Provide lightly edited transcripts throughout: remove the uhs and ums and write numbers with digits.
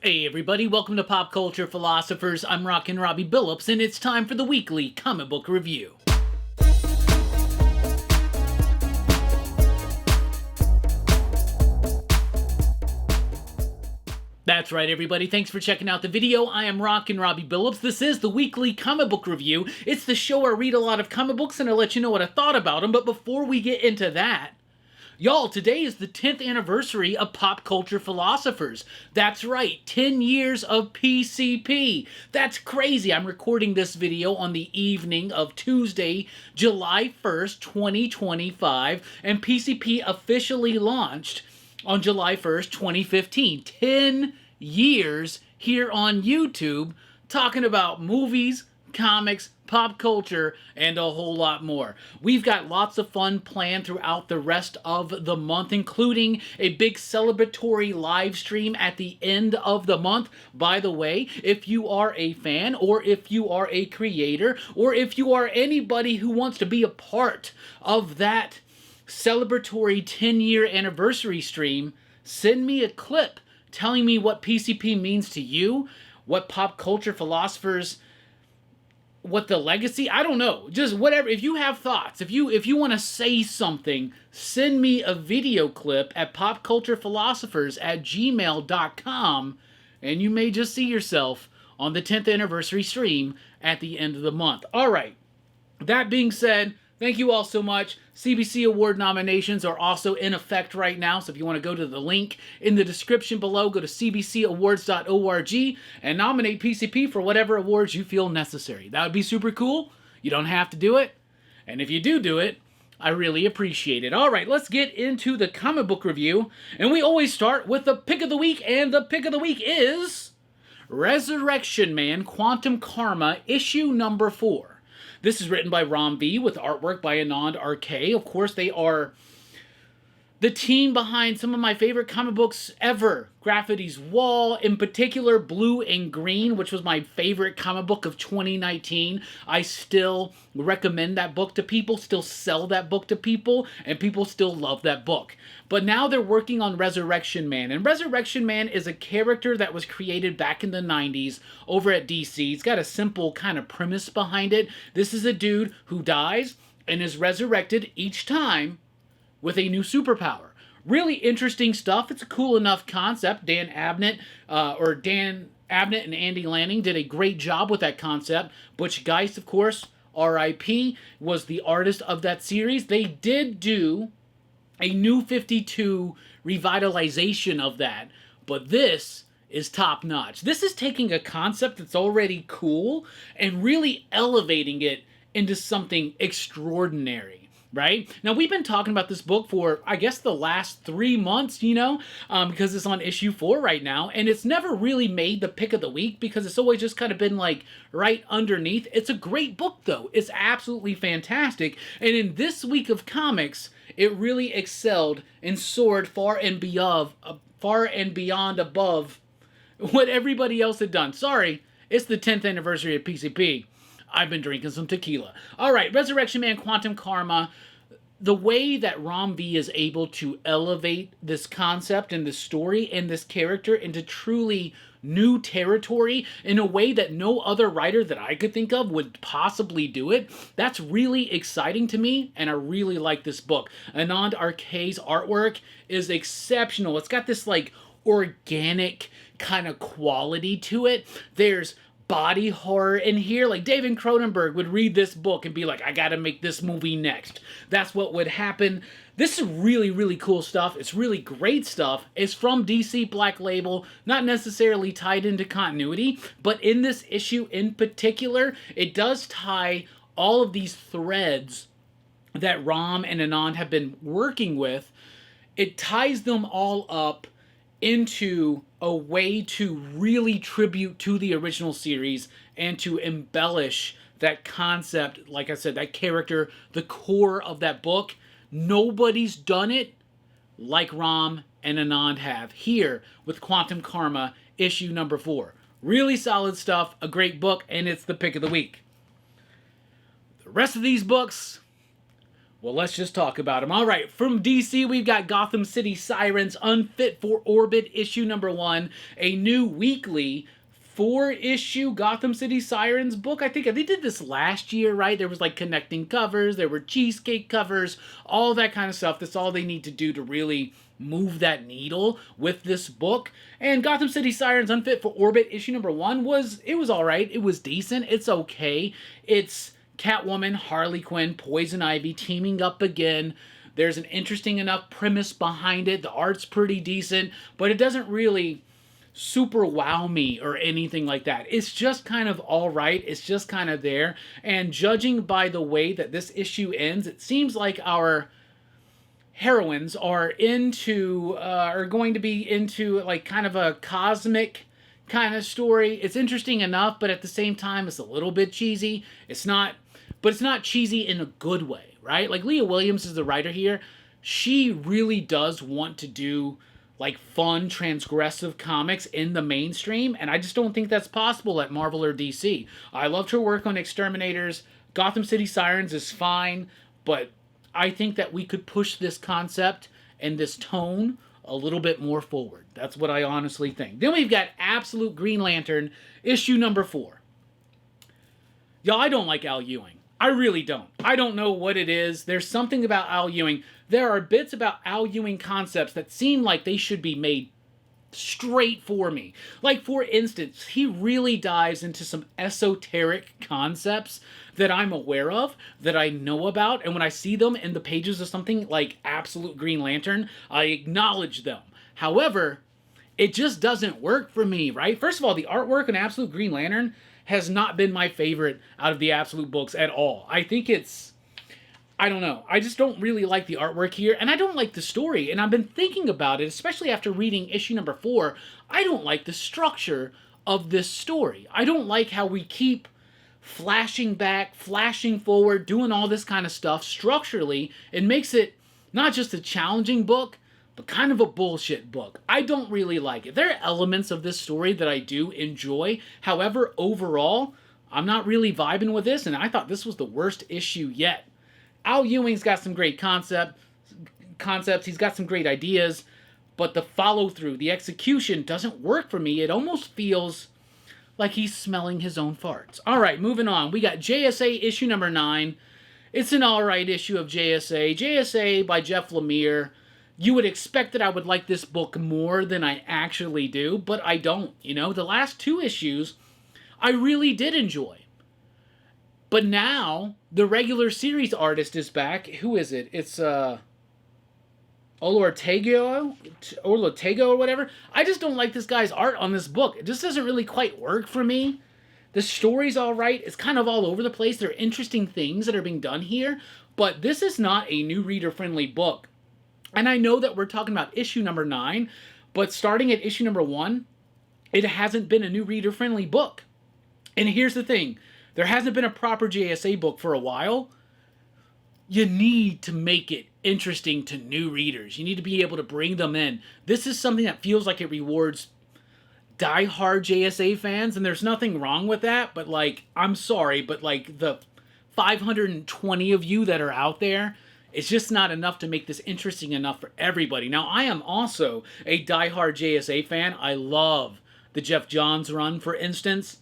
Hey everybody, welcome to Pop Culture Philosophers. I'm Rockin' Robbie Billups, and it's time for the weekly comic book review. That's right, everybody. Thanks for checking out the video. I am Rockin' Robbie Billups. This is the weekly comic book review. It's the show where I read a lot of comic books and I let you know what I thought about them. But before we get into that, y'all, today is the 10th anniversary of Pop Culture Philosophers. That's right, 10 years of PCP. That's crazy. I'm recording this video on the evening of Tuesday, July 1st, 2025, and PCP officially launched on July 1st, 2015. 10 years here on YouTube talking about movies, comics, pop culture, and a whole lot more. We've got lots of fun planned throughout the rest of the month, including a big celebratory live stream at the end of the month. By the way, if you are a fan, or if you are a creator, or if you are anybody who wants to be a part of that celebratory 10-year anniversary stream, send me a clip telling me what PCP means to you, what Pop Culture Philosophers, what the legacy, I don't know, just whatever. If you have thoughts, if you want to say something, send me a video clip at popculturephilosophers@gmail.com, and you may just see yourself on the 10th anniversary stream at the end of the month. All right, that being said, thank you all so much. CBC Award nominations are also in effect right now, so if you want to go to the link in the description below, go to cbcawards.org and nominate PCP for whatever awards you feel necessary. That would be super cool. You don't have to do it, and if you do it, I really appreciate it. All right, let's get into the comic book review, and we always start with the pick of the week, and the pick of the week is Resurrection Man Quantum Karma, issue number 4. This is written by Robbie with artwork by Anand RK. Of course, they are the team behind some of my favorite comic books ever. Graffity's Wall, in particular Blue and Green, which was my favorite comic book of 2019. I still recommend that book to people, still sell that book to people, and people still love that book. But now they're working on Resurrection Man, and Resurrection Man is a character that was created back in the 90s over at DC. It's got a simple kind of premise behind it. This is a dude who dies and is resurrected each time with a new superpower. Really interesting stuff. It's a cool enough concept. Dan Abnett and Andy Lanning did a great job with that concept. Butch Geist, of course, R.I.P., was the artist of that series. They did do a New 52 revitalization of that, but this is top notch. This is taking a concept that's already cool and really elevating it into something extraordinary. Right? Now, we've been talking about this book for, I guess, the last 3 months, because it's on issue 4 right now, and it's never really made the pick of the week because it's always just kind of been, like, right underneath. It's a great book, though. It's absolutely fantastic, and in this week of comics, it really excelled and soared far and beyond above what everybody else had done. Sorry, it's the 10th anniversary of PCP. I've been drinking some tequila. All right, Resurrection Man Quantum Karma. The way that Robbie is able to elevate this concept and this story and this character into truly new territory in a way that no other writer that I could think of would possibly do it, that's really exciting to me, and I really like this book. Anand RK's artwork is exceptional. It's got this, like, organic kind of quality to it. There's body horror in here. Like, David Cronenberg would read this book and be like, I gotta make this movie next. That's what would happen. This is really, really cool stuff. It's really great stuff. It's from DC Black Label, not necessarily tied into continuity, but in this issue in particular, it does tie all of these threads that Ram and Anand have been working with. It ties them all up into a way to really tribute to the original series and to embellish that concept, like I said, that character, the core of that book. Nobody's done it like Ram and Anand have here with Quantum Karma, issue number 4. Really solid stuff, a great book, and it's the pick of the week. The rest of these books, Well, let's just talk about them. All right, from DC, we've got Gotham City Sirens, Unfit for Orbit, issue number 1, a new weekly 4-issue Gotham City Sirens book. I think they did this last year, right? There was like connecting covers, there were cheesecake covers, all that kind of stuff. That's all they need to do to really move that needle with this book. And Gotham City Sirens Unfit for Orbit issue number 1 was all right. It was decent. It's okay. It's Catwoman, Harley Quinn, Poison Ivy teaming up again. There's an interesting enough premise behind it. The art's pretty decent, but it doesn't really super wow me or anything like that. It's just kind of all right. It's just kind of there. And judging by the way that this issue ends, it seems like our heroines are going to be into like kind of a cosmic kind of story. It's interesting enough, but at the same time, it's a little bit cheesy. It's not cheesy in a good way, right? Like Leah Williams is the writer here. She really does want to do like fun, transgressive comics in the mainstream, and I just don't think that's possible at Marvel or DC. I loved her work on Exterminators. Gotham City Sirens is fine, but I think that we could push this concept and this tone a little bit more forward. That's what I honestly think. Then we've got Absolute Green Lantern, issue number 4. Y'all, I don't like Al Ewing. I really don't. I don't know what it is. There's something about Al Ewing. There are bits about Al Ewing concepts that seem like they should be made straight for me. Like, for instance, he really dives into some esoteric concepts that I'm aware of, that I know about, and when I see them in the pages of something like Absolute Green Lantern, I acknowledge them. However, it just doesn't work for me, right? First of all, the artwork in Absolute Green Lantern has not been my favorite out of the Absolute books at all. I think I don't know. I just don't really like the artwork here, and I don't like the story, and I've been thinking about it, especially after reading issue number 4. I don't like the structure of this story. I don't like how we keep flashing back, flashing forward, doing all this kind of stuff structurally. It makes it not just a challenging book, but kind of a bullshit book. I don't really like it. There are elements of this story that I do enjoy. However, overall, I'm not really vibing with this, and I thought this was the worst issue yet. Al Ewing's got some great concepts. He's got some great ideas, but the follow-through, the execution doesn't work for me. It almost feels like he's smelling his own farts. All right, moving on. We got JSA issue number 9. It's an all right issue of JSA. JSA by Jeff Lemire. You would expect that I would like this book more than I actually do, but I don't. You know, the last 2 issues I really did enjoy. But now, the regular series artist is back. Who is it? It's, Ortega or whatever. I just don't like this guy's art on this book. It just doesn't really quite work for me. The story's all right. It's kind of all over the place. There are interesting things that are being done here, but this is not a new reader-friendly book. And I know that we're talking about issue number 9, but starting at issue number 1, it hasn't been a new reader-friendly book. And here's the thing. There hasn't been a proper JSA book for a while. You need to make it interesting to new readers. You need to be able to bring them in. This is something that feels like it rewards diehard JSA fans, and there's nothing wrong with that, but like, I'm sorry, but like the 520 of you that are out there, it's just not enough to make this interesting enough for everybody. Now, I am also a diehard JSA fan. I love the Jeff Johns run, for instance.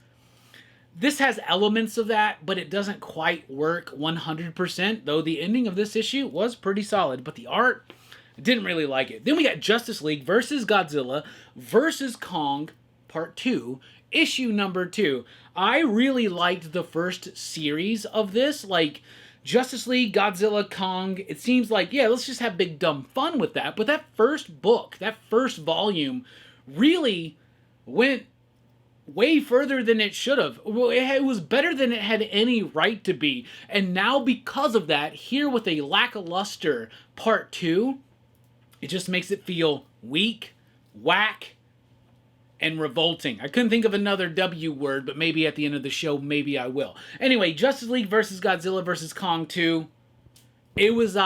This has elements of that, but it doesn't quite work 100%, though the ending of this issue was pretty solid, but the art, I didn't really like it. Then we got Justice League versus Godzilla versus Kong, Part 2, issue number 2. I really liked the first series of this, like Justice League, Godzilla, Kong. It seems like, yeah, let's just have big dumb fun with that, but that first book, that first volume, really went way further than it should have. It was better than it had any right to be. And now because of that, here with a lackluster Part 2, it just makes it feel weak, whack, and revolting. I couldn't think of another W word, but maybe at the end of the show, maybe I will. Anyway, Justice League versus Godzilla versus Kong 2. It was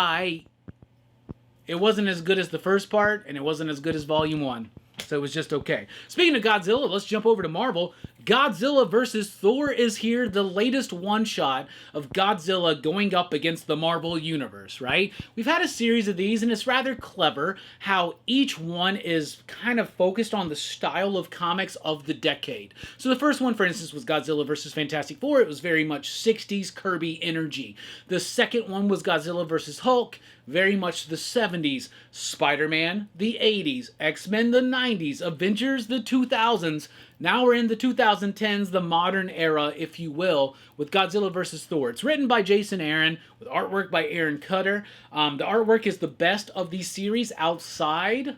It wasn't as good as the first part, and it wasn't as good as Volume 1. So it was just okay. Speaking of Godzilla, let's jump over to Marvel. Godzilla vs. Thor is here, the latest one-shot of Godzilla going up against the Marvel Universe, right? We've had a series of these, and it's rather clever how each one is kind of focused on the style of comics of the decade. So the first one, for instance, was Godzilla vs. Fantastic Four. It was very much 60s Kirby energy. The second one was Godzilla vs. Hulk, very much the 70s. Spider-Man, the 80s. X-Men, the 90s. Avengers, the 2000s. Now we're in the 2010s, the modern era, if you will, with Godzilla vs. Thor. It's written by Jason Aaron, with artwork by Aaron Cutter. The artwork is the best of these series outside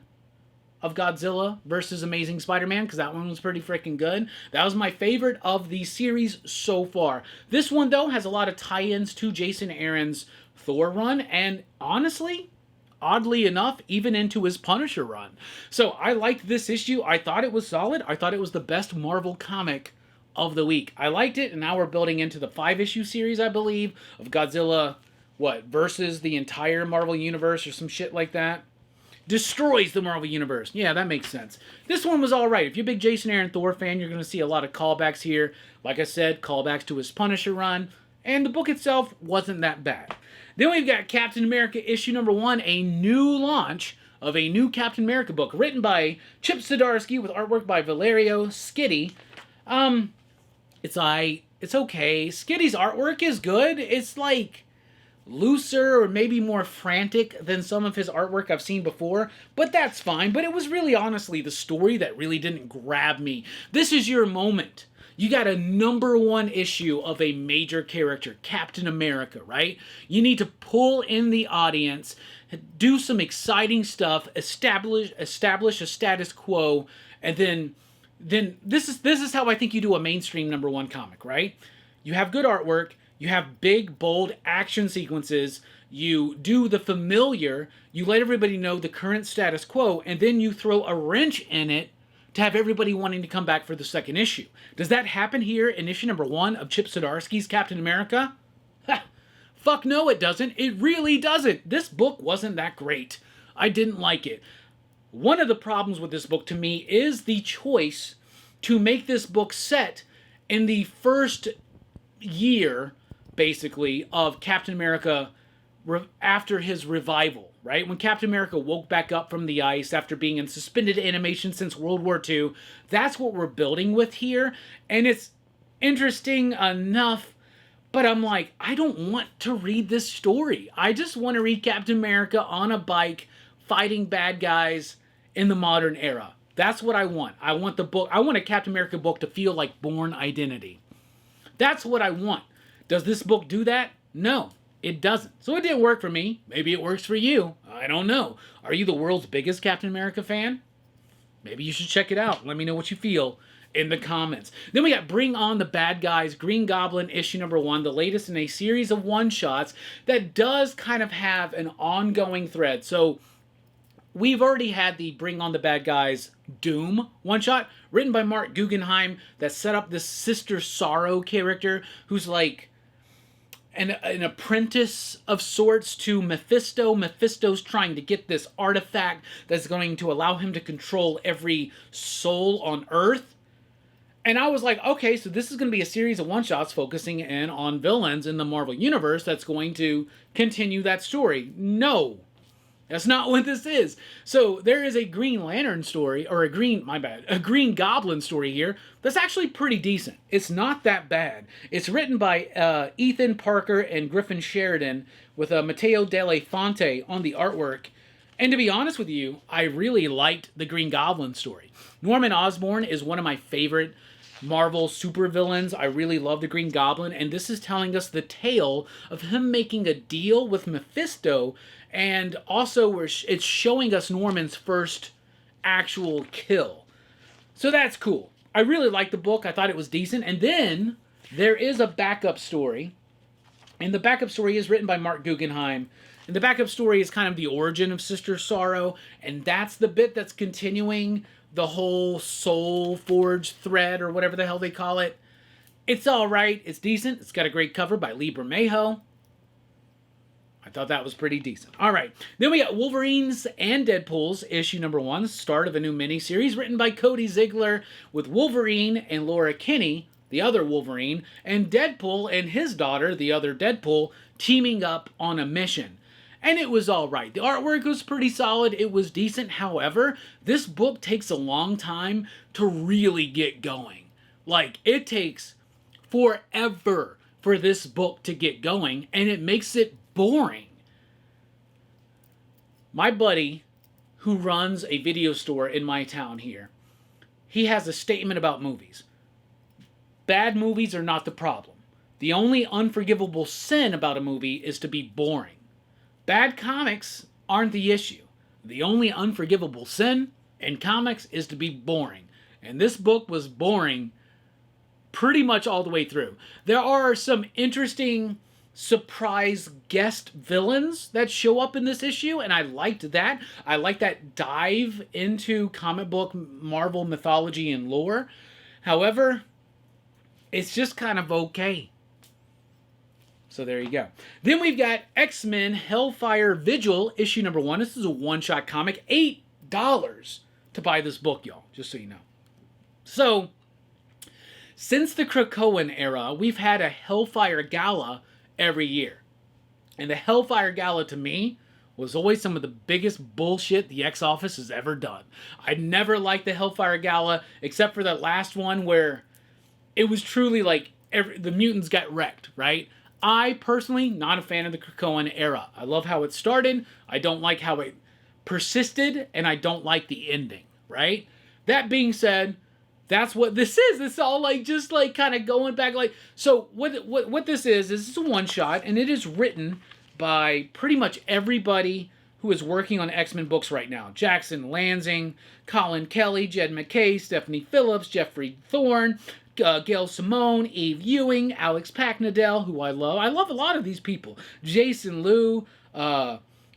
of Godzilla vs. Amazing Spider-Man, because that one was pretty freaking good. That was my favorite of the series so far. This one, though, has a lot of tie-ins to Jason Aaron's Thor run, and honestly, oddly enough, even into his Punisher run. So I liked this issue. I thought it was solid. I thought it was the best Marvel comic of the week. I liked it, and now we're building into the 5-issue series, I believe, of Godzilla, versus the entire Marvel Universe or some shit like that. Destroys the Marvel Universe. Yeah, that makes sense. This one was alright. If you're a big Jason Aaron Thor fan, you're going to see a lot of callbacks here. Like I said, callbacks to his Punisher run. And the book itself wasn't that bad. Then we've got Captain America issue number 1, a new launch of a new Captain America book, written by Chip Zdarsky with artwork by Valerio Skitty. It's okay. Skitty's artwork is good. It's like looser or maybe more frantic than some of his artwork I've seen before, but that's fine. But it was really honestly the story that really didn't grab me. This is your moment. You got a number 1 issue of a major character, Captain America, right? You need to pull in the audience, do some exciting stuff, establish a status quo, and then this is how I think you do a mainstream number 1 comic, right? You have good artwork, you have big, bold action sequences, you do the familiar, you let everybody know the current status quo, and then you throw a wrench in it to have everybody wanting to come back for the second issue. Does that happen here in issue number 1 of Chip Zdarsky's Captain America? Ha! Fuck no, it doesn't. It really doesn't. This book wasn't that great. I didn't like it. One of the problems with this book to me is the choice to make this book set in the first year, basically, of Captain America after his revival, right? When Captain America woke back up from the ice after being in suspended animation since World War II, that's what we're building with here, and it's interesting enough, but I'm like, I don't want to read this story. I just want to read Captain America on a bike fighting bad guys in the modern era. That's what I want. I want the book. I want a Captain America book to feel like Bourne Identity. That's what I want. Does this book do that? No. It doesn't. So it didn't work for me. Maybe it works for you. I don't know. Are you the world's biggest Captain America fan? Maybe you should check it out. Let me know what you feel in the comments. Then we got Bring On the Bad Guys, Green Goblin issue number 1, the latest in a series of one-shots that does kind of have an ongoing thread. So we've already had the Bring On the Bad Guys Doom one-shot, written by Mark Guggenheim, that set up this Sister Sorrow character who's like an apprentice of sorts to Mephisto. Mephisto's trying to get this artifact that's going to allow him to control every soul on Earth. And I was like, okay, so this is going to be a series of one-shots focusing in on villains in the Marvel Universe that's going to continue that story. No. That's not what this is. So there is a Green Lantern story, or a Green Goblin story here that's actually pretty decent. It's not that bad. It's written by Ethan Parker and Griffin Sheridan with Matteo Delle Fonte on the artwork. And to be honest with you, I really liked the Green Goblin story. Norman Osborn is one of my favorite Marvel supervillains. I really love the Green Goblin, and this is telling us the tale of him making a deal with Mephisto, and also it's showing us Norman's first actual kill. So that's cool. I really liked the book. I thought it was decent. And then there is a backup story, and the backup story is written by Mark Guggenheim, and the backup story is kind of the origin of Sister Sorrow, and that's the bit that's continuing the whole Soul Forge thread, or whatever the hell they call it. It's alright. It's decent. It's got a great cover by Lee Bermejo. I thought that was pretty decent. All right. Then we got Wolverines and Deadpools, issue number 1, start of a new miniseries written by Cody Ziegler with Wolverine and Laura Kinney, the other Wolverine, and Deadpool and his daughter, the other Deadpool, teaming up on a mission. And it was all right. The artwork was pretty solid. It was decent. However, this book takes a long time to really get going. Like, it takes forever for this book to get going, and it makes it boring. My buddy, who runs a video store in my town here, he has a statement about movies. Bad movies are not the problem. The only unforgivable sin about a movie is to be boring. Bad comics aren't the issue. The only unforgivable sin in comics is to be boring. And this book was boring pretty much all the way through. There are some interesting surprise guest villains that show up in this issue, and I liked that. I like that dive into comic book Marvel mythology and lore. However, it's just kind of okay. So there you go. Then we've got X-Men Hellfire Vigil, issue number 1. This is a one-shot comic. $8 to buy this book, y'all, just so you know. So, since the Krakoan era, we've had a Hellfire Gala every year. And the Hellfire Gala, to me, was always some of the biggest bullshit the X-Office has ever done. I never liked the Hellfire Gala, except for that last one where it was truly like the mutants got wrecked, right? I, personally, not a fan of the Krakoan era. I love how it started. I don't like how it persisted, and I don't like the ending, right? That being said, that's what this is. It's all like, just like kind of going back. Like, so what this is a one-shot, and it is written by pretty much everybody who is working on X-Men books right now. Jackson Lansing, Colin Kelly, Jed McKay, Stephanie Phillips, Jeffrey Thorne, Gail Simone, Eve Ewing, Alex Packnadell, who I love. I love a lot of these people. Jason Liu,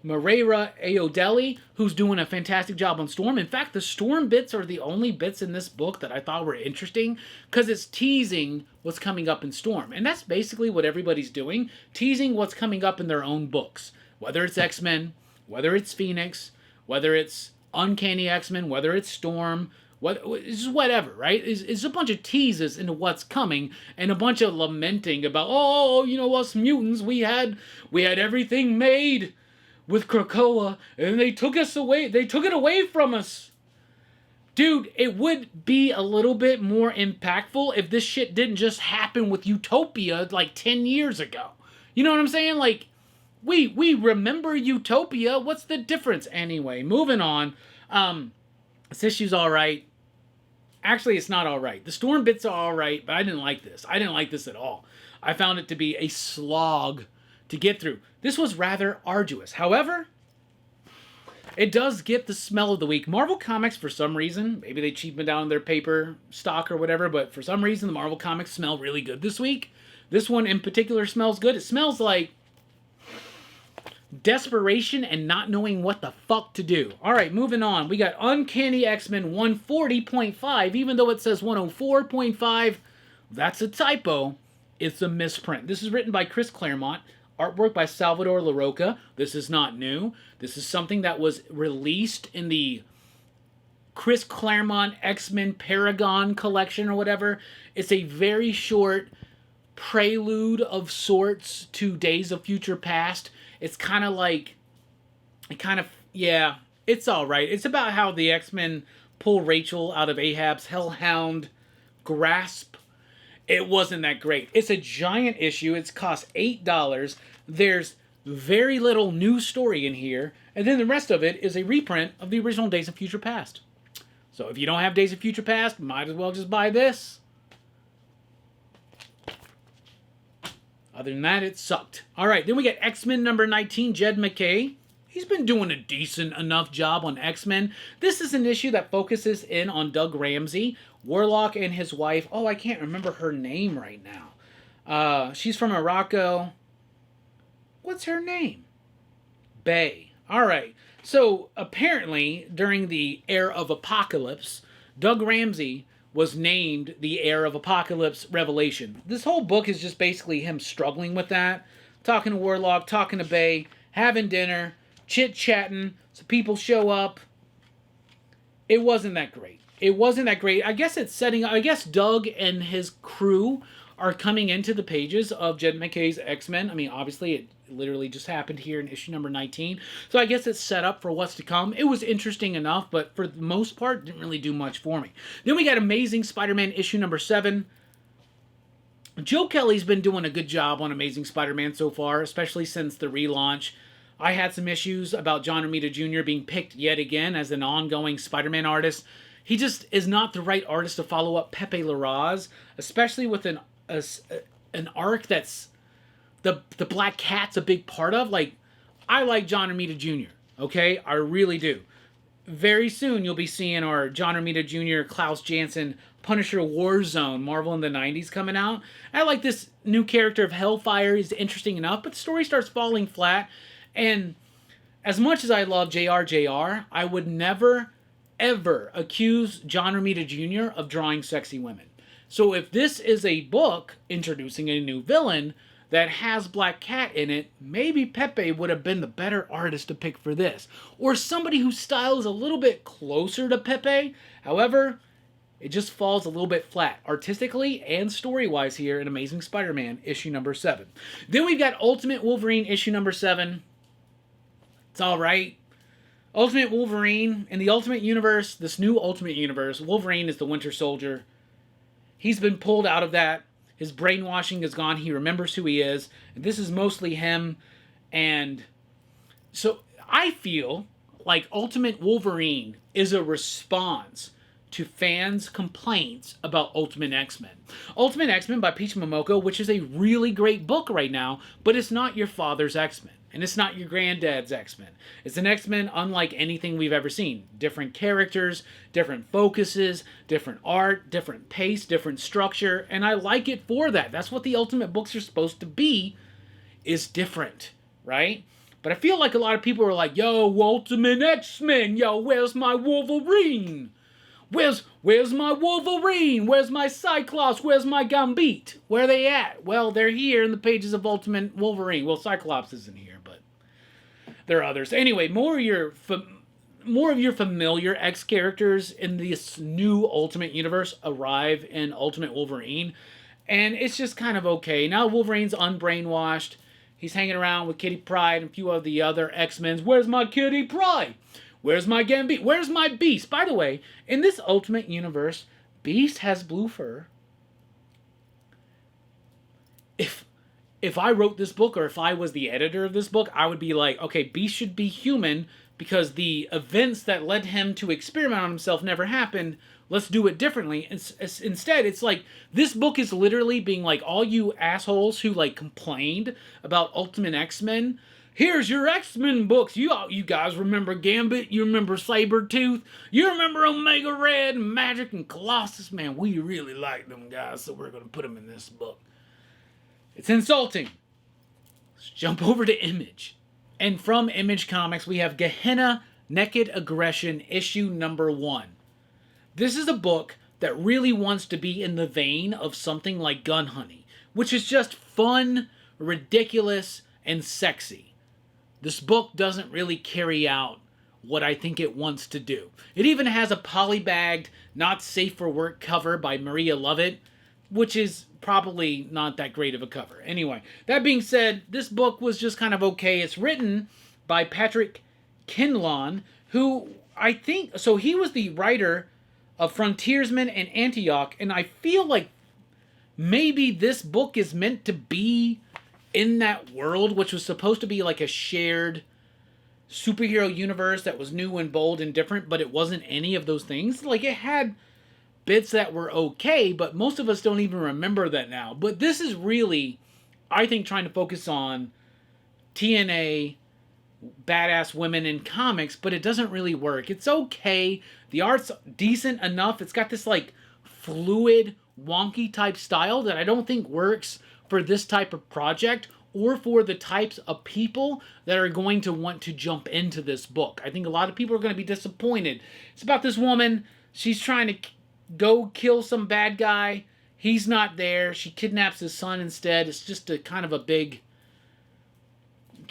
Moreira Ayodelli, who's doing a fantastic job on Storm. In fact, the Storm bits are the only bits in this book that I thought were interesting because it's teasing what's coming up in Storm. And that's basically what everybody's doing, teasing what's coming up in their own books. Whether it's X-Men, whether it's Phoenix, whether it's Uncanny X-Men, whether it's Storm, it's just whatever, right? It's a bunch of teases into what's coming and a bunch of lamenting about, oh, you know, us mutants, we had everything made with Krakoa, and they took us away. They took it away from us. Dude, it would be a little bit more impactful if this shit didn't just happen with Utopia like 10 years ago. You know what I'm saying? Like, we remember Utopia. What's the difference? Anyway, moving on. This issue's all right. Actually, it's not all right. The Storm bits are all right, but I didn't like this. I didn't like this at all. I found it to be a slog to get through. This was rather arduous. However, it does get the smell of the week. Marvel Comics, for some reason, maybe they cheapened down their paper stock or whatever, but for some reason, the Marvel Comics smell really good this week. This one in particular smells good. It smells like desperation and not knowing what the fuck to do. All right, moving on. We got Uncanny X-Men 140.5, even though it says 104.5. That's a typo. It's a misprint. This is written by Chris Claremont. Artwork by Salvador LaRocca. This is not new. This is something that was released in the Chris Claremont X-Men Paragon collection or whatever. It's a very short prelude of sorts to Days of Future Past. It's kind of like, yeah, it's all right. It's about how the X-Men pull Rachel out of Ahab's hellhound grasp. It wasn't that great. It's a giant issue. It's cost $8. There's very little new story in here. And then the rest of it is a reprint of the original Days of Future Past. So if you don't have Days of Future Past, might as well just buy this. Other than that, it sucked. All right, then we get X-Men number 19, Jed McKay. He's been doing a decent enough job on X-Men. This is an issue that focuses in on Doug Ramsey, Warlock, and his wife. Oh, I can't remember her name right now. She's from Morocco. What's her name? Bay. All right. So, apparently, during the Era of Apocalypse, Doug Ramsey was named the Heir of Apocalypse Revelation. This whole book is just basically him struggling with that, talking to Warlock, talking to Bay, having dinner, chit-chatting, so people show up. It wasn't that great. It wasn't that great. I guess it's setting up. I guess Doug and his crew are coming into the pages of Jed MacKay's X-Men. I mean, obviously, it literally just happened here in issue number 19. So I guess it's set up for what's to come. It was interesting enough, but for the most part, didn't really do much for me. Then we got Amazing Spider-Man issue number 7. Joe Kelly's been doing a good job on Amazing Spider-Man so far, especially since the relaunch. I had some issues about John Romita Jr. being picked yet again as an ongoing Spider-Man artist. He just is not the right artist to follow up Pepe Larraz, especially with an arc that's the Black Cat's a big part of. Like, I like John Romita Jr., okay? I really do. Very soon you'll be seeing our John Romita Jr., Klaus Janson, Punisher Warzone, Marvel in the 90s coming out. I like this new character of Hellfire. He's interesting enough, but the story starts falling flat. And as much as I love JR, I would never, ever accuse John Romita Jr. of drawing sexy women. So if this is a book introducing a new villain that has Black Cat in it, maybe Pepe would have been the better artist to pick for this. Or somebody whose style is a little bit closer to Pepe. However, it just falls a little bit flat, artistically and story-wise here in Amazing Spider-Man issue number 7. Then we've got Ultimate Wolverine issue number 7. It's alright. Ultimate Wolverine, in the Ultimate Universe, this new Ultimate Universe, Wolverine is the Winter Soldier. He's been pulled out of that. His brainwashing is gone. He remembers who he is. And this is mostly him. And so I feel like Ultimate Wolverine is a response to fans' complaints about Ultimate X-Men. Ultimate X-Men by Peach Momoko, which is a really great book right now, but it's not your father's X-Men. And it's not your granddad's X-Men. It's an X-Men unlike anything we've ever seen. Different characters, different focuses, different art, different pace, different structure. And I like it for that. That's what the Ultimate books are supposed to be, is different, right? But I feel like a lot of people are like, yo, Ultimate X-Men, yo, where's my Wolverine? Where's my Wolverine? Where's my Cyclops? Where's my Gambit? Where are they at? Well, they're here in the pages of Ultimate Wolverine. Well, Cyclops isn't here, but there are others. Anyway, more of your familiar X characters in this new Ultimate Universe arrive in Ultimate Wolverine, and it's just kind of okay. Now Wolverine's unbrainwashed. He's hanging around with Kitty Pryde and a few of the other X-Men. Where's my Kitty Pryde? Where's my Gambit? Where's my Beast? By the way, in this Ultimate Universe, Beast has blue fur. If I wrote this book, or if I was the editor of this book, I would be like, okay, Beast should be human because the events that led him to experiment on himself never happened. Let's do it differently. Instead, it's like, this book is literally being like, all you assholes who like complained about Ultimate X-Men, here's your X-Men books. You guys remember Gambit? You remember Sabretooth? You remember Omega Red and Magic and Colossus? Man, we really like them guys, so we're going to put them in this book. It's insulting. Let's jump over to Image. And from Image Comics, we have Gehenna Naked Aggression issue number 1. This is a book that really wants to be in the vein of something like Gun Honey, which is just fun, ridiculous, and sexy. This book doesn't really carry out what I think it wants to do. It even has a polybagged, not safe for work cover by Maria Lovett, which is probably not that great of a cover. Anyway, that being said, this book was just kind of okay. It's written by Patrick Kinlon, who I think, so he was the writer of Frontiersman and Antioch, and I feel like maybe this book is meant to be in that world, which was supposed to be like a shared superhero universe that was new and bold and different, but it wasn't any of those things. Like, it had bits that were okay, but most of us don't even remember that now. But this is really, I think, trying to focus on TNA, badass women in comics, but it doesn't really work. It's okay. The art's decent enough. It's got this, like, fluid, wonky type style that I don't think works for this type of project or for the types of people that are going to want to jump into this book. I think a lot of people are going to be disappointed. It's about this woman. She's trying to go kill some bad guy. He's not there. She kidnaps his son instead. It's just a kind of a big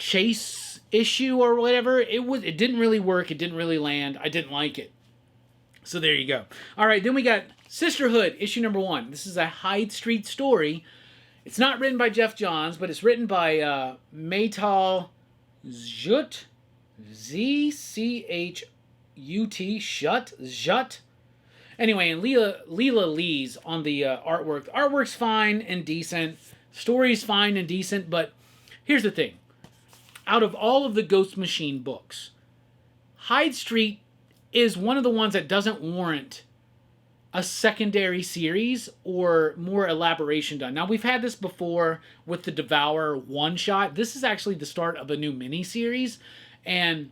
chase issue or whatever. It didn't really work. It didn't really land. I didn't like it. So there you go. All right, then we got Sisterhood, issue number 1. This is a Hyde Street story. It's not written by Jeff Johns, but it's written by Maytal Zhut, Z-C-H-U-T, Zhut. Anyway, and Leela Lee's on the artwork. The artwork's fine and decent. Story's fine and decent, but here's the thing. Out of all of the Ghost Machine books, Hyde Street is one of the ones that doesn't warrant a secondary series or more elaboration done. Now, we've had this before with the Devour one-shot. This is actually the start of a new miniseries, and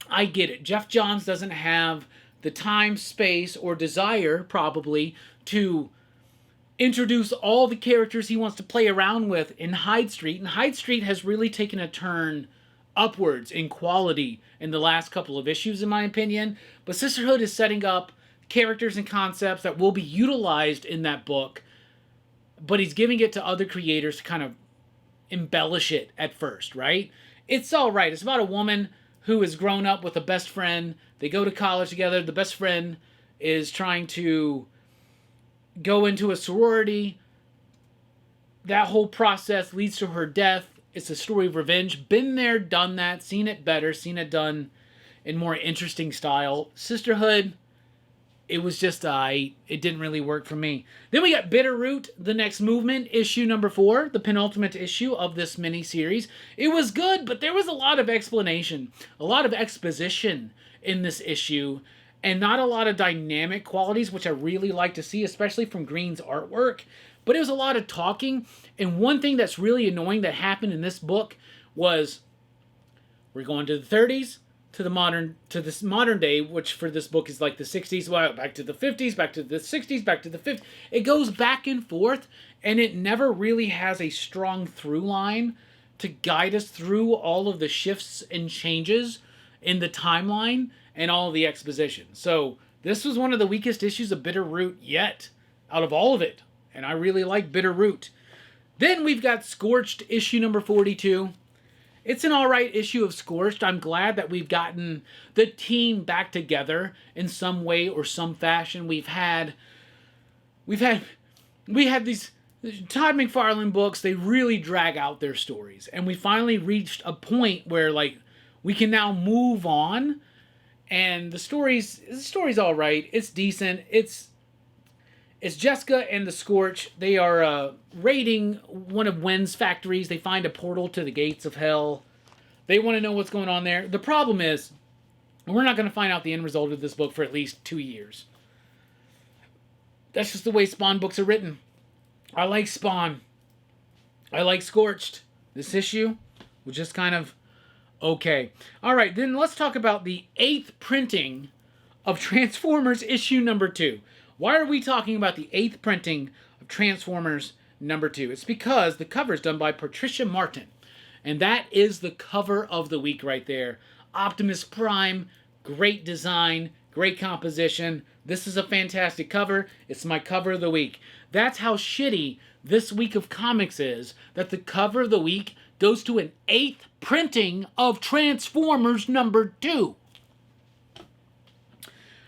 I get it. Jeff Johns doesn't have the time, space, or desire, probably, to introduce all the characters he wants to play around with in Hyde Street. And Hyde Street has really taken a turn upwards in quality in the last couple of issues, in my opinion. But Sisterhood is setting up characters and concepts that will be utilized in that book, but he's giving it to other creators to kind of embellish it at first, right? It's all right. It's about a woman who has grown up with a best friend. They go to college together. The best friend is trying to go into a sorority. That whole process leads to her death. It's a story of revenge. Been there, done that, seen it better, seen it done in more interesting style. Sisterhood, it was just, it didn't really work for me. Then we got Bitterroot, The Next Movement, issue number 4, the penultimate issue of this mini-series. It was good, but there was a lot of explanation, a lot of exposition in this issue, and not a lot of dynamic qualities, which I really like to see, especially from Green's artwork. But it was a lot of talking, and one thing that's really annoying that happened in this book was we're going to the 30s, to this modern day, which for this book is like the 60s, well, back to the 50s, back to the 60s, back to the 50s. It goes back and forth, and it never really has a strong through line to guide us through all of the shifts and changes in the timeline and all of the exposition. So this was one of the weakest issues of Bitterroot yet, out of all of it, and I really like Bitterroot. Then we've got Scorched, issue number 42. It's an alright issue of Scorched. I'm glad that we've gotten the team back together in some way or some fashion. We had these Todd McFarlane books. They really drag out their stories, and we finally reached a point where like we can now move on. And the story's alright. It's decent. It's Jessica and the Scorch. They are raiding one of Wen's factories. They find a portal to the gates of hell. They want to know what's going on there. The problem is, we're not going to find out the end result of this book for at least 2 years. That's just the way Spawn books are written. I like Spawn. I like Scorched. This issue was just kind of okay. Alright, then let's talk about the 8th printing of Transformers issue number 2. Why are we talking about the 8th printing of Transformers number 2? It's because the cover is done by Patricia Martin. And that is the cover of the week right there. Optimus Prime, great design, great composition. This is a fantastic cover. It's my cover of the week. That's how shitty this week of comics is, that the cover of the week goes to an 8th printing of Transformers number 2.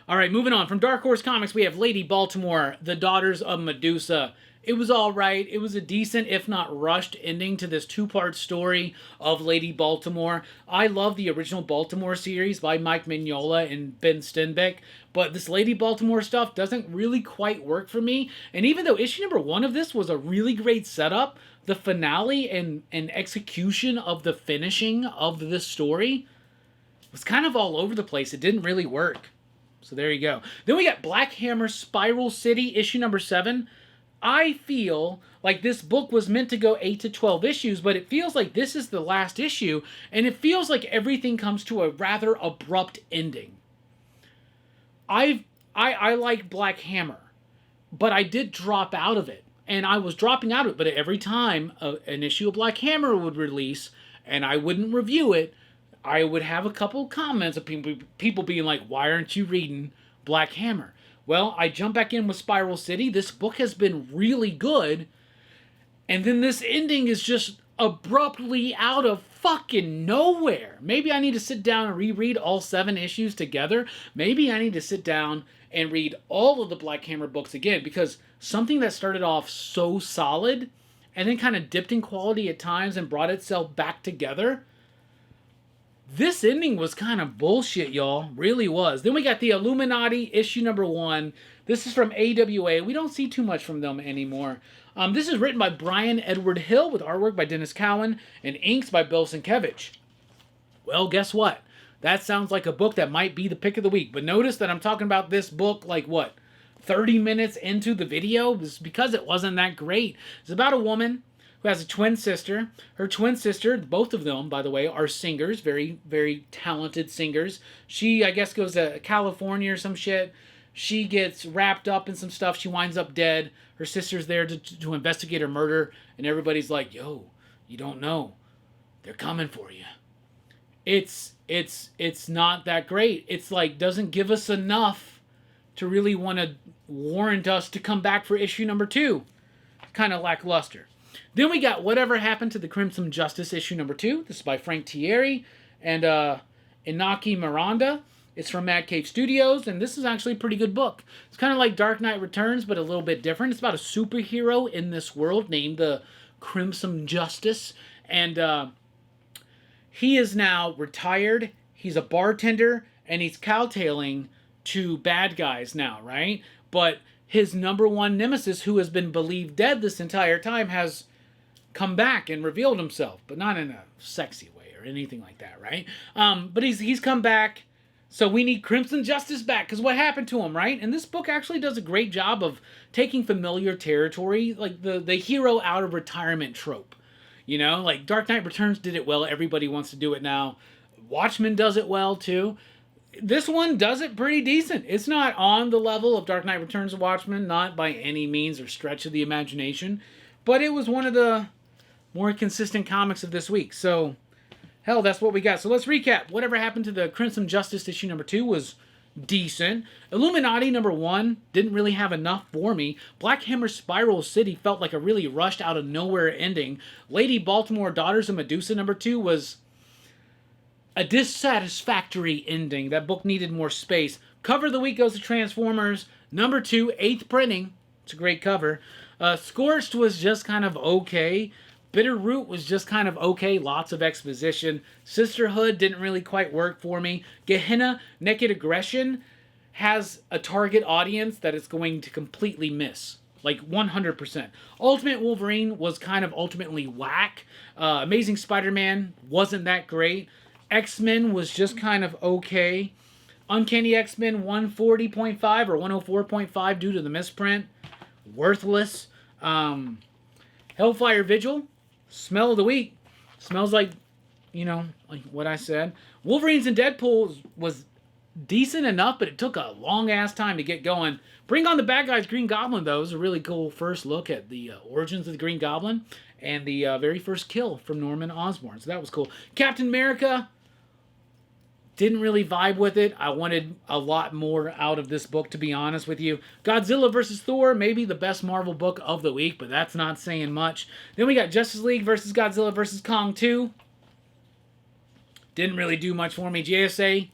Alright, moving on. From Dark Horse Comics, we have Lady Baltimore, The Daughters of Medusa. It was alright. It was a decent, if not rushed, ending to this 2-part story of Lady Baltimore. I love the original Baltimore series by Mike Mignola and Ben Stenbeck, but this Lady Baltimore stuff doesn't really quite work for me. And even though issue number 1 of this was a really great setup, the finale and execution of the finishing of this story was kind of all over the place. It didn't really work. So there you go. Then we got Black Hammer Spiral City, issue number 7. I feel like this book was meant to go 8 to 12 issues, but it feels like this is the last issue, and it feels like everything comes to a rather abrupt ending. I like Black Hammer, but I did drop out of it. And I was dropping out of it, but every time an issue of Black Hammer would release, and I wouldn't review it, I would have a couple comments of people being like, why aren't you reading Black Hammer? Well, I jump back in with Spiral City. This book has been really good. And then this ending is just abruptly out of fucking nowhere. Maybe I need to sit down and reread all 7 issues together. Maybe I need to sit down and read all of the Black Hammer books again, because something that started off so solid and then kind of dipped in quality at times and brought itself back together. This ending was kind of bullshit, y'all. Really was. Then we got the Illuminati issue number 1. This is from AWA. We don't see too much from them anymore. This is written by Brian Edward Hill with artwork by Dennis Cowan and inks by Bill Sienkiewicz. Well, guess what? That sounds like a book that might be the pick of the week. But notice that I'm talking about this book like, what, 30 minutes into the video? This is because it wasn't that great. It's about a woman who has a twin sister. Her twin sister, both of them, by the way, are singers. Very, very talented singers. She, I guess, goes to California or some shit. She gets wrapped up in some stuff. She winds up dead. Her sister's there to investigate her murder. And everybody's like, yo, you don't know. They're coming for you. It's not that great. It's like, doesn't give us enough to really want to warrant us to come back for issue number 2. Kind of lackluster. Then we got Whatever Happened to the Crimson Justice issue number 2. This is by Frank Thierry and Inaki Miranda. It's from Mad Cave Studios, and this is actually a pretty good book. It's kind of like Dark Knight Returns, but a little bit different. It's about a superhero in this world named the Crimson Justice, and he is now retired. He's a bartender, and he's cowtailing to bad guys now, right? But his number 1 nemesis, who has been believed dead this entire time, has come back and revealed himself, but not in a sexy way or anything like that, right? But he's come back. So we need Crimson Justice back, because what happened to him, right? And this book actually does a great job of taking familiar territory, like the hero out of retirement trope. You know, like Dark Knight Returns did it well. Everybody wants to do it now. Watchmen does it well, too. This one does it pretty decent. It's not on the level of Dark Knight Returns or Watchmen, not by any means or stretch of the imagination. But it was one of the more consistent comics of this week. So, hell, that's what we got. So let's recap. Whatever Happened to the Crimson Justice issue number 2 was decent. Illuminati number 1 didn't really have enough for me. Black Hammer Spiral City felt like a really rushed out of nowhere ending. Lady Baltimore Daughters of Medusa number 2 was a dissatisfactory ending. That book needed more space. Cover of the week goes to Transformers number 2, 8th printing. It's a great cover. Scorched was just kind of okay. Bitter Root was just kind of okay. Lots of exposition. Sisterhood didn't really quite work for me. Gehenna, Naked Aggression has a target audience that it's going to completely miss. Like 100%. Ultimate Wolverine was kind of ultimately whack. Amazing Spider-Man wasn't that great. X-Men was just kind of okay. Uncanny X-Men 140.5 or 104.5 due to the misprint. Worthless. Hellfire Vigil. Smell of the week. Smells like, you know, like what I said. Wolverines and Deadpools was decent enough, but it took a long-ass time to get going. Bring on the Bad Guys Green Goblin, though. It was a really cool first look at the origins of the Green Goblin and the very first kill from Norman Osborn. So that was cool. Captain America, didn't really vibe with it. I wanted a lot more out of this book, to be honest with you. Godzilla vs. Thor, maybe the best Marvel book of the week, but that's not saying much. Then we got Justice League vs. Godzilla vs. Kong 2. Didn't really do much for me. JSA,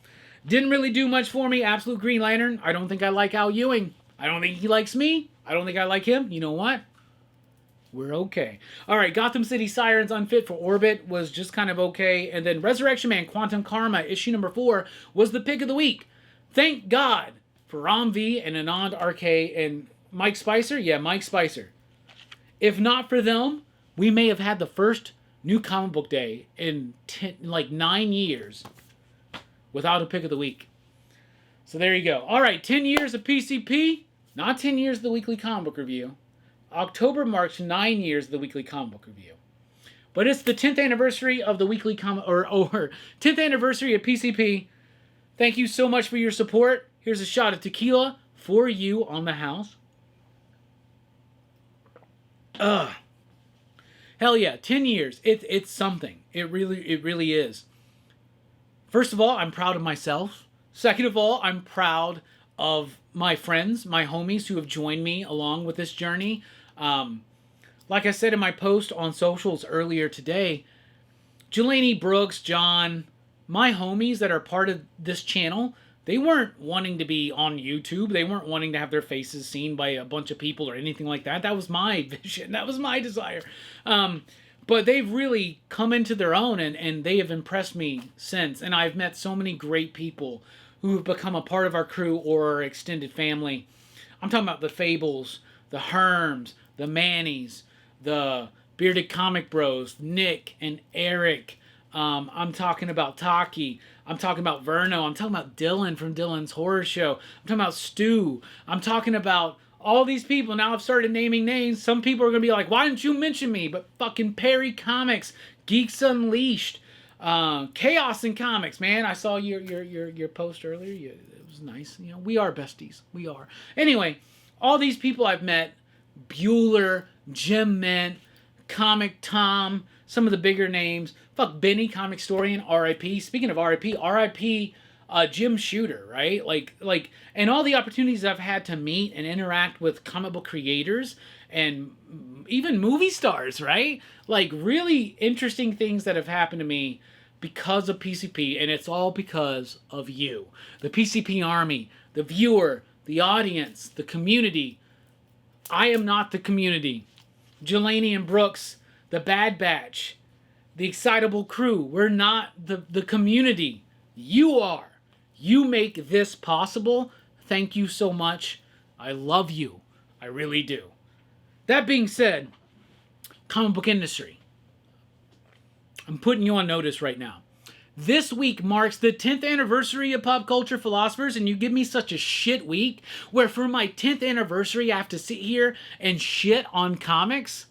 didn't really do much for me. Absolute Green Lantern, I don't think I like Al Ewing. I don't think he likes me. I don't think I like him. You know what? We're okay. All right, Gotham City Sirens Unfit for Orbit was just kind of okay. And then Resurrection Man Quantum Karma, issue number 4, was the pick of the week. Thank God for Ram V and Anand RK and Mike Spicer. Yeah, Mike Spicer. If not for them, we may have had the first new comic book day in 9 years without a pick of the week. So there you go. All right, 10 years of PCP, not 10 years of the weekly comic book review. October marks 9 years of the weekly comic book review. But it's the 10th anniversary of the weekly comic, or 10th anniversary of PCP. Thank you so much for your support. Here's a shot of tequila for you on the house. Hell yeah, 10 years. It's something. It really is. First of all, I'm proud of myself. Second of all, I'm proud of my friends, my homies who have joined me along with this journey. like I said in my post on socials earlier today, Jelani Brooks, John, my homies that are part of this channel, they weren't wanting to be on YouTube. They weren't wanting to have their faces seen by a bunch of people or anything like that. That was my vision. That was my desire. But they've really come into their own, and they have impressed me since. And I've met so many great people who have become a part of our crew or our extended family. I'm talking about the Fables, the Herms, the Mannies, the Bearded Comic Bros, Nick and Eric. I'm talking about Taki. I'm talking about Verno. I'm talking about Dylan from Dylan's Horror Show. I'm talking about Stu. I'm talking about all these people. Now I've started naming names. Some people are going to be like, why didn't you mention me? But fucking Perry Comics, Geeks Unleashed, Chaos in Comics, man. I saw your post earlier. It was nice. You know, we are besties. We are. Anyway, all these people I've met, Bueller, Jim Mint, Comic Tom, some of the bigger names. Fuck, Benny, Comic Historian, R.I.P. Speaking of R.I.P., R.I.P. Jim Shooter, right? Like, and all the opportunities I've had to meet and interact with comic book creators and even movie stars, right? Like, really interesting things that have happened to me because of PCP, and it's all because of you. The PCP Army, the viewer, the audience, the community. I am not the community. Jelani and Brooks, the Bad Batch, the Excitable Crew. We're not the community. You are. You make this possible. Thank you so much. I love you. I really do. That being said, comic book industry. I'm putting you on notice right now. This week marks the 10th anniversary of Pop Culture Philosophers, and you give me such a shit week where for my 10th anniversary I have to sit here and shit on comics.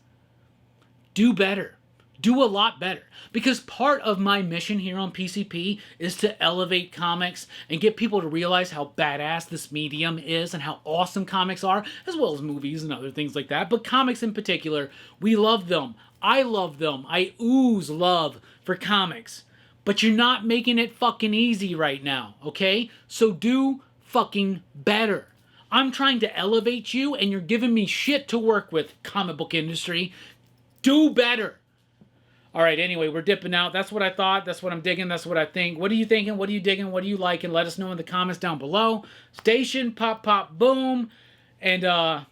Do better. Do a lot better. Because part of my mission here on PCP is to elevate comics and get people to realize how badass this medium is and how awesome comics are, as well as movies and other things like that. But comics in particular, we love them. I love them. I ooze love for comics. But you're not making it fucking easy right now, okay? So do fucking better. I'm trying to elevate you and you're giving me shit to work with, comic book industry. Do better. All right, anyway, we're dipping out. That's what I thought. That's what I'm digging. That's what I think. What are you thinking? What are you digging? What do you liking? Let us know in the comments down below. Station, pop, pop, boom. And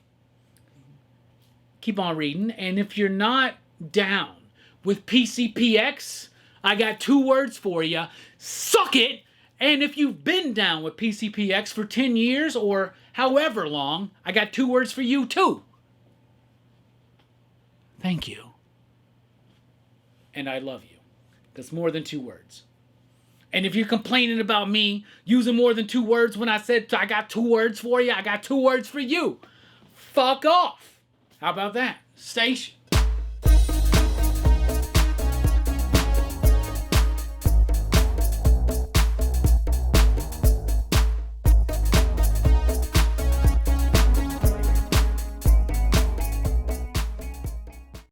keep on reading. And if you're not down with PCPX, I got 2 words for you. Suck it! And if you've been down with PCPX for 10 years or however long, I got 2 words for you too. Thank you. And I love you. That's more than 2 words. And if you're complaining about me using more than 2 words when I said I got 2 words for you, I got 2 words for you. Fuck off. How about that? Station.